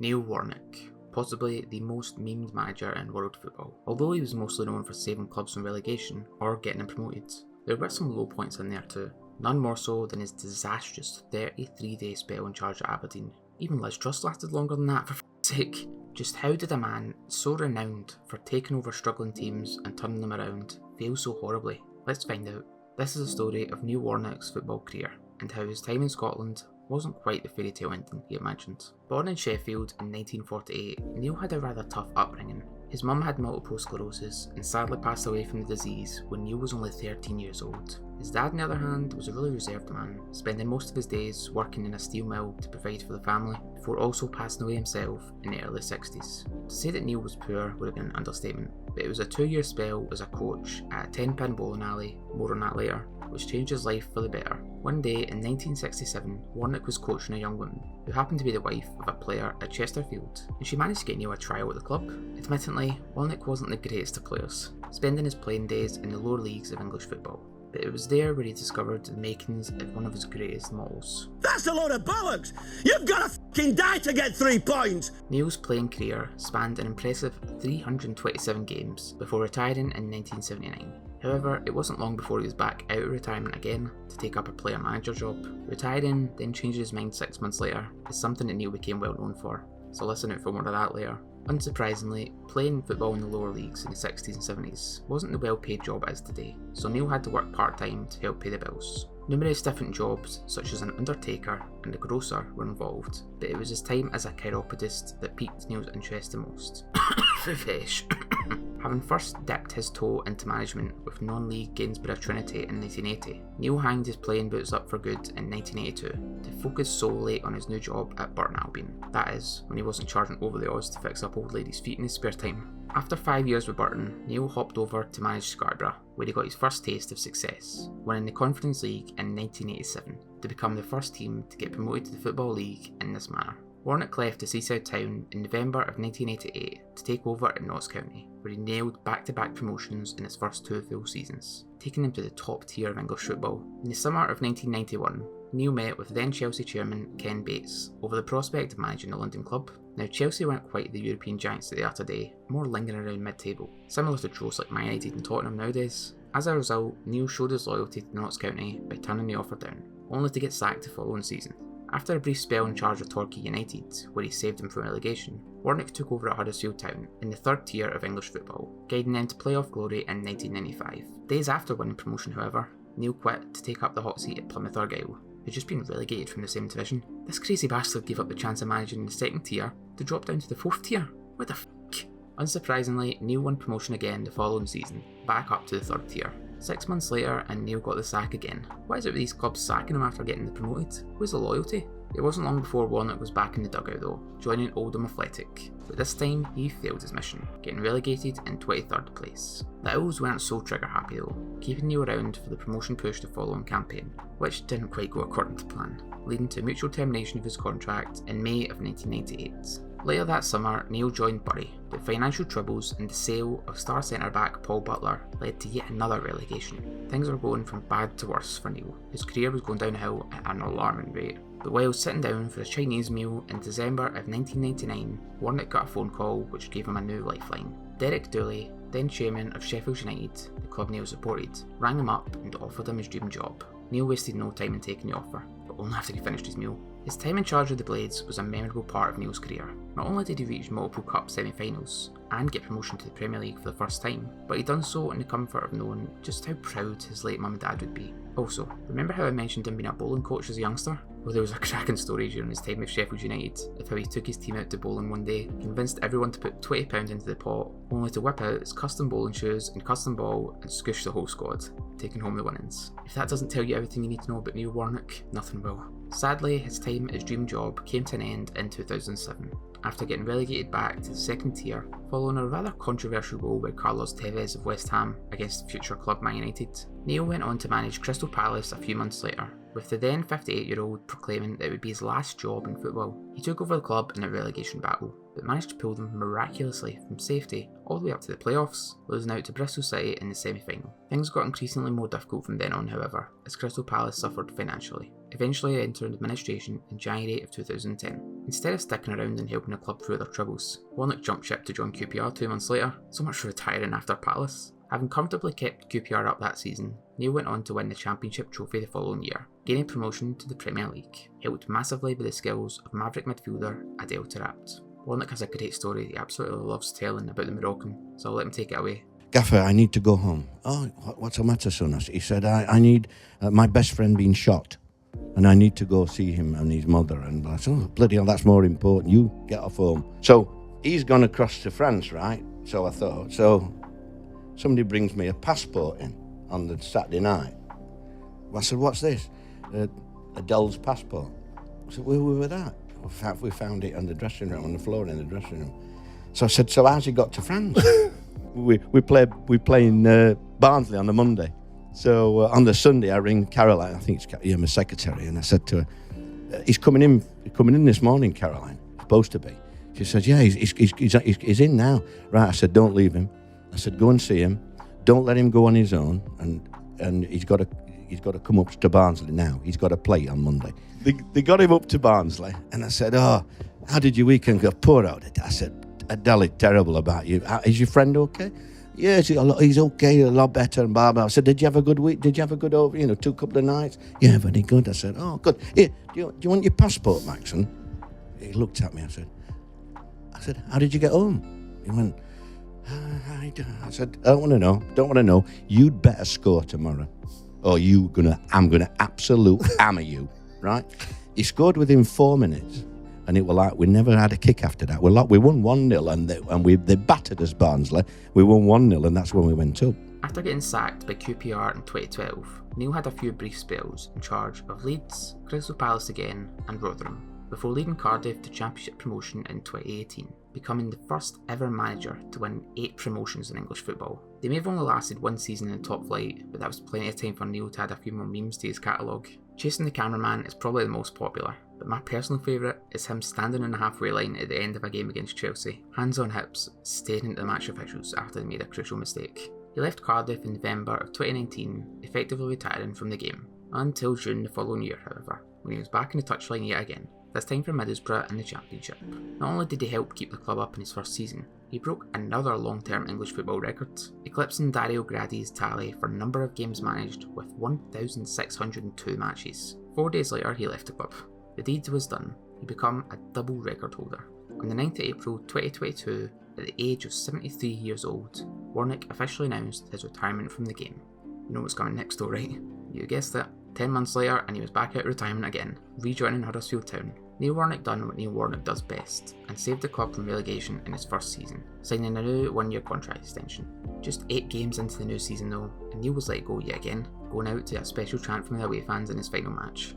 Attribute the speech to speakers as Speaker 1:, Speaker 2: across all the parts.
Speaker 1: Neil Warnock, possibly the most memed manager in world football. Although he was mostly known for saving clubs from relegation or getting them promoted, there were some low points in there too, none more so than his disastrous 33-day spell in charge at Aberdeen. Even Liz Truss lasted longer than that, for f***'s sake. Just how did a man so renowned for taking over struggling teams and turning them around fail so horribly? Let's find out. This is a story of Neil Warnock's football career, and how his time in Scotland wasn't quite the fairy tale ending he imagined. Born in Sheffield in 1948, Neil had a rather tough upbringing. His mum had multiple sclerosis and sadly passed away from the disease when Neil was only 13 years old. His dad, on the other hand, was a really reserved man, spending most of his days working in a steel mill to provide for the family, before also passing away himself in the early 60s. To say that Neil was poor would have been an understatement, but it was a 2-year spell as a coach at a 10-pin bowling alley, more on that later, which changed his life for the better. One day in 1967, Warnock was coaching a young woman who happened to be the wife of a player at Chesterfield, and she managed to get Neil a trial at the club. Admittedly, Warnock wasn't the greatest of players, spending his playing days in the lower leagues of English football, but it was there where he discovered the makings of one of his greatest models.
Speaker 2: That's a load of bollocks! You've got to f***ing die to get 3 points!
Speaker 1: Neil's playing career spanned an impressive 327 games before retiring in 1979. However, it wasn't long before he was back out of retirement again to take up a player manager job. Retiring, then changing his mind 6 months later, is something that Neil became well known for, so listen out for more of that later. Unsurprisingly, playing football in the lower leagues in the 60s and 70s wasn't the well-paid job it is today, so Neil had to work part-time to help pay the bills. Numerous different jobs, such as an undertaker and a grocer, were involved, but it was his time as a chiropodist that piqued Neil's interest the most. Having first dipped his toe into management with non-league Gainsborough Trinity in 1980, Neil hanged his playing boots up for good in 1982 to focus solely on his new job at Burton Albion. That is, when he wasn't charging over the odds to fix up old ladies' feet in his spare time. After 5 years with Burton, Neil hopped over to manage Scarborough, where he got his first taste of success, winning the Conference League in 1987 to become the first team to get promoted to the Football League in this manner. Warnock left the seaside town in November of 1988 to take over at Notts County, where he nailed back-to-back promotions in his first 2 full seasons, taking him to the top tier of English football. In the summer of 1991, Neil met with then Chelsea chairman Ken Bates over the prospect of managing the London club. Now, Chelsea weren't quite the European giants that they are today, more lingering around mid-table, similar to tropes like Man United and Tottenham nowadays. As a result, Neil showed his loyalty to Notts County by turning the offer down, only to get sacked the following season. After a brief spell in charge of Torquay United, where he saved them from relegation, Warnock took over at Huddersfield Town in the 3rd tier of English football, guiding them to playoff glory in 1995. Days after winning promotion, however, Neil quit to take up the hot seat at Plymouth Argyle, who'd just been relegated from the same division. This crazy bastard gave up the chance of managing the 2nd tier to drop down to the 4th tier. What the f***? Unsurprisingly, Neil won promotion again the following season, back up to the 3rd tier. 6 months later, and Neil got the sack again. What is it with these clubs sacking him after getting promoted? Where's the loyalty? It wasn't long before Warnock was back in the dugout though, joining Oldham Athletic, but this time he failed his mission, getting relegated in 23rd place. The Owls weren't so trigger happy though, keeping Neil around for the promotion push the following campaign, which didn't quite go according to plan, leading to mutual termination of his contract in May of 1998. Later that summer, Neil joined Bury, but financial troubles and the sale of star centre-back Paul Butler led to yet another relegation. Things were going from bad to worse for Neil. His career was going downhill at an alarming rate. But while sitting down for a Chinese meal in December of 1999, Warnock got a phone call which gave him a new lifeline. Derek Dooley, then chairman of Sheffield United, the club Neil supported, rang him up and offered him his dream job. Neil wasted no time in taking the offer, but only after he finished his meal. His time in charge of the Blades was a memorable part of Neil's career. Not only did he reach multiple cup semi-finals and get promotion to the Premier League for the first time, but he done so in the comfort of knowing just how proud his late mum and dad would be. Also, remember how I mentioned him being a bowling coach as a youngster? Well, there was a cracking story during his time with Sheffield United of how he took his team out to bowling one day, convinced everyone to put £20 into the pot, only to whip out his custom bowling shoes and custom ball and squish the whole squad, taking home the winnings. If that doesn't tell you everything you need to know about Neil Warnock, nothing will. Sadly, his time at his dream job came to an end in 2007, after getting relegated back to the 2nd tier, following a rather controversial goal by Carlos Tevez of West Ham against future club Man United. Neil went on to manage Crystal Palace a few months later, with the then 58-year-old proclaiming that it would be his last job in football. He took over the club in a relegation battle, but managed to pull them miraculously from safety all the way up to the playoffs, losing out to Bristol City in the semi-final. Things got increasingly more difficult from then on, however, as Crystal Palace suffered financially, eventually entering administration in January of 2010. Instead of sticking around and helping the club through their troubles, Warnock jumped ship to join QPR 2 months later, so much for retiring after Palace. Having comfortably kept QPR up that season, Neil went on to win the Championship trophy the following year, gaining promotion to the Premier League, helped massively by the skills of maverick midfielder Adel Taarabt. Warnock has a great story he absolutely loves telling about the Moroccan, so I'll let him take it away.
Speaker 3: Gaffer, I need to go home. Oh, what's the matter, son? He said, I need my best friend being shot, and I need to go see him and his mother. And I said, oh, bloody hell, that's more important. You get off home. So he's gone across to France, right? So I thought, so somebody brings me a passport in on the Saturday night. I said, what's this? Adele's passport. I said, where were that? We found it on the dressing room, on the floor in the dressing room. So I said, so how's he got to France? we play in Barnsley on the Monday. So on the Sunday, I ring Caroline. I think it's my secretary, and I said to her, "He's coming in this morning, Caroline. Supposed to be." She said, "Yeah, he's in now." Right? I said, "Don't leave him." I said, "Go and see him. Don't let him go on his own, and he's got to come up to Barnsley now. He's got to play on Monday." They got him up to Barnsley, and I said, "Oh, how did your weekend go?" Poor out. I said, "Adele, it's terrible about you. Is your friend okay?" "Yes, he's okay, a lot better." And blah blah. I said, "Did you have a good week? Did you have a good over? Two couple of nights?" "Yeah, very good." I said, "Oh, good. Here, do you want your passport, Maxon?" He looked at me. I said, "How did you get home?" He went, I said, "I don't want to know. You'd better score tomorrow, or I'm gonna absolute hammer you." Right? He scored within 4 minutes. And it was like we never had a kick after that. We won 1-0 and they battered us, Barnsley. We won 1-0 and that's when we went up.
Speaker 1: After getting sacked by QPR in 2012, Neil had a few brief spells in charge of Leeds, Crystal Palace again, and Rotherham, before leading Cardiff to Championship promotion in 2018, becoming the first ever manager to win 8 promotions in English football. They may have only lasted 1 season in the top flight, but that was plenty of time for Neil to add a few more memes to his catalogue. Chasing the Cameraman is probably the most popular, but my personal favourite is him standing on the halfway line at the end of a game against Chelsea, hands on hips, staring at the match officials after they made a crucial mistake. He left Cardiff in November of 2019, effectively retiring from the game, until June the following year however, when he was back in the touchline yet again, this time for Middlesbrough in the Championship. Not only did he help keep the club up in his first season, he broke another long-term English football record, eclipsing Dario Gradi's tally for number of games managed with 1,602 matches. 4 days later he left the club. The deed was done. He became a double record holder. On the 9th of April 2022, at the age of 73 years old, Warnock officially announced his retirement from the game. You know what's coming next though, right? You guessed it. 10 months later and he was back out of retirement again, rejoining Huddersfield Town. Neil Warnock done what Neil Warnock does best, and saved the club from relegation in his first season, signing a new 1-year contract extension. Just 8 games into the new season though, and Neil was let go yet again, going out to a special chant from the away fans in his final match.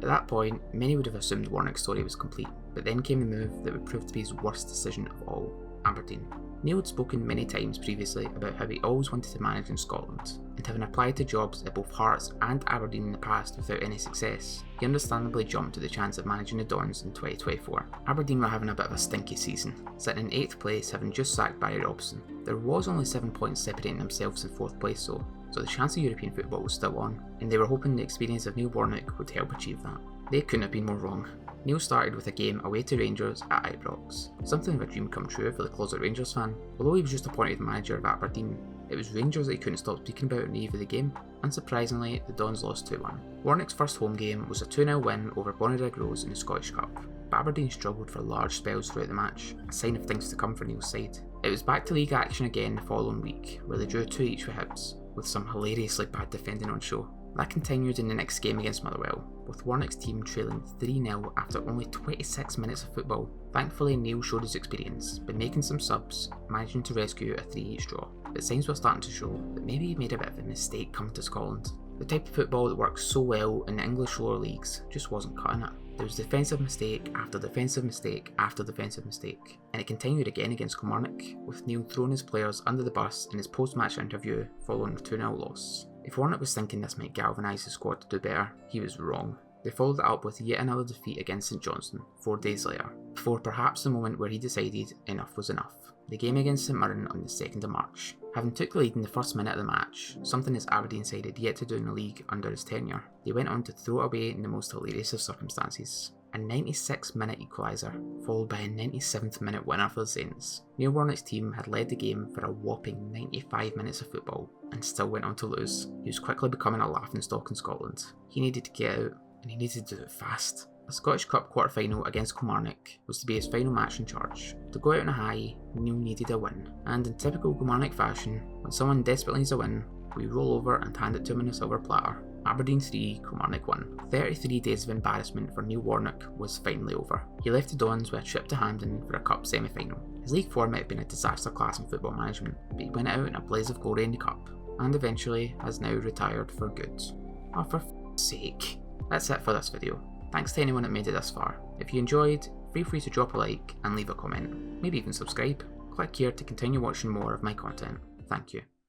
Speaker 1: At that point, many would have assumed Warnock's story was complete, but then came the move that would prove to be his worst decision of all: Aberdeen. Neil had spoken many times previously about how he always wanted to manage in Scotland, and having applied to jobs at both Hearts and Aberdeen in the past without any success, he understandably jumped at the chance of managing the Dons in 2024. Aberdeen were having a bit of a stinky season, sitting in 8th place having just sacked Barry Robson. There was only 7 points separating themselves in 4th place though, so the chance of European football was still on, and they were hoping the experience of Neil Warnock would help achieve that. They couldn't have been more wrong. Neil started with a game away to Rangers at Ibrox, something of a dream come true for the closet Rangers fan. Although he was just appointed manager of Aberdeen, it was Rangers that he couldn't stop speaking about on the eve of the game. Unsurprisingly, the Dons lost 2-1. Warnock's first home game was a 2-0 win over Bonnyrigg Rose in the Scottish Cup, but Aberdeen struggled for large spells throughout the match, a sign of things to come for Neil's side. It was back to league action again the following week, where they drew 2 each with Hibs, with some hilariously bad defending on show. That continued in the next game against Motherwell, with Warnock's team trailing 3-0 after only 26 minutes of football. Thankfully, Neil showed his experience by making some subs, managing to rescue a 3 each draw, but signs were starting to show that maybe he made a bit of a mistake coming to Scotland. The type of football that works so well in the English lower leagues just wasn't cutting it. There was defensive mistake after defensive mistake after defensive mistake, and it continued again against Kilmarnock, with Neil throwing his players under the bus in his post-match interview following the 2-0 loss. If Warnock was thinking this might galvanise his squad to do better, he was wrong. They followed it up with yet another defeat against St Johnstone 4 days later, before perhaps the moment where he decided enough was enough. the game against St Mirren on the 2nd of March. Having took the lead in the first minute of the match, something his Aberdeen side had yet to do in the league under his tenure, they went on to throw it away in the most hilarious of circumstances. A 96-minute equaliser, followed by a 97th minute winner for the Saints. Neil Warnock's team had led the game for a whopping 95 minutes of football, and still went on to lose. He was quickly becoming a laughingstock in Scotland. He needed to get out, and he needed to do it fast. The Scottish Cup quarter-final against Kilmarnock was to be his final match in charge. To go out on a high, Neil needed a win, and in typical Kilmarnock fashion, when someone desperately needs a win, we roll over and hand it to him on a silver platter. Aberdeen 3, Kilmarnock 1. 33 days of embarrassment for Neil Warnock was finally over. He left the Dons with a trip to Hampden for a cup semi-final. His league form had been a disaster class in football management, but he went out in a blaze of glory in the cup, and eventually has now retired for good. Oh, for f***'s sake. That's it for this video. Thanks to anyone that made it this far. If you enjoyed, feel free to drop a like and leave a comment, maybe even subscribe. Click here to continue watching more of my content. Thank you.